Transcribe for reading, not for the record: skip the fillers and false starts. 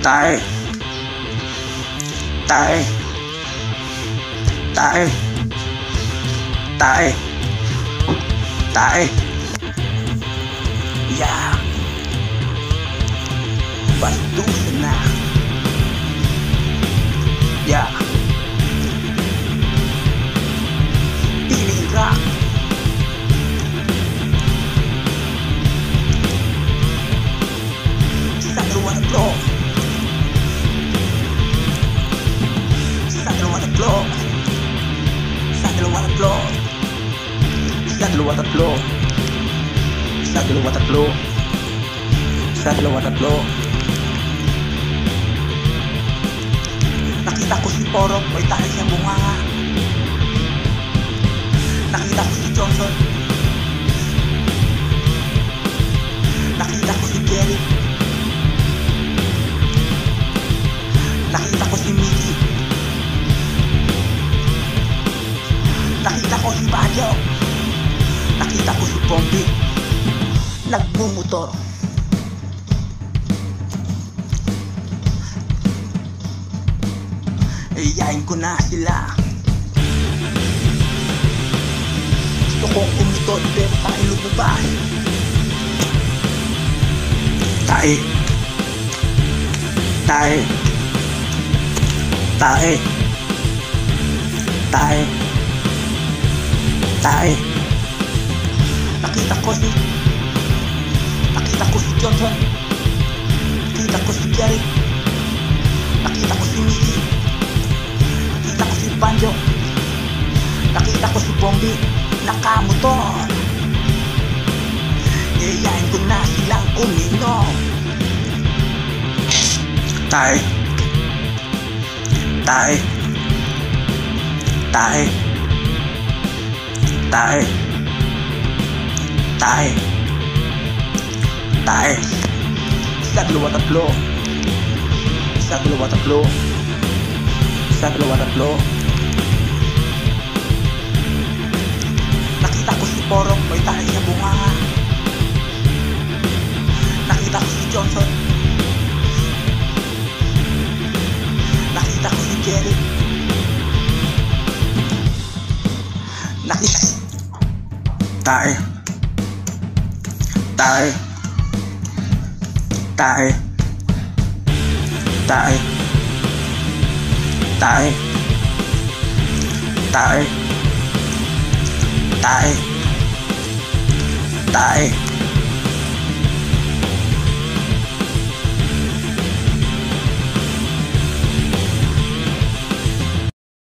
Tae. Tae. Tae. Tae. Tae. Yeah. Bastusin na. Yeah. Piling rock. Sa dalawa na blow. Sa dalawa na blow. Sa dalawa na blow. Sa dalawa na blow. Sa dalawa na blow. Sa dalawa na blow. Nakita ko si Porok, may tayo siyang bunganga. Nakita ko si Johnson. Nakita ko si Jerry. Nakita ko si Mickey. Nakita ko si Bajo. Nakita ko si Pompi. Nagmumotor. Iyayin ko na sila. Gusto kong umitod pero tayo lumabas. Tae. Tae. Tae. Tae. Tae. Nakita ko si Johnson. Nakita ko si Jerry. Nakita ko si Mickey. Nakita ko si Banjo. Nakita ko si Bombi. Nakamotor. Iyayin ko na silang uminom. Tae. Tae. Tae. Tae. Tae. Tae. Isa, dalawa, tatlo. Isa, dalawa, tatlo. Isa, dalawa, tatlo. Nakita ko si Porok, may tayo niya bunganga. Nakita ko si Johnson. Nakita ko si Jerry. Nakita Tae. Tae. Tae. Tae. Tae. Tae. Tae. Tae.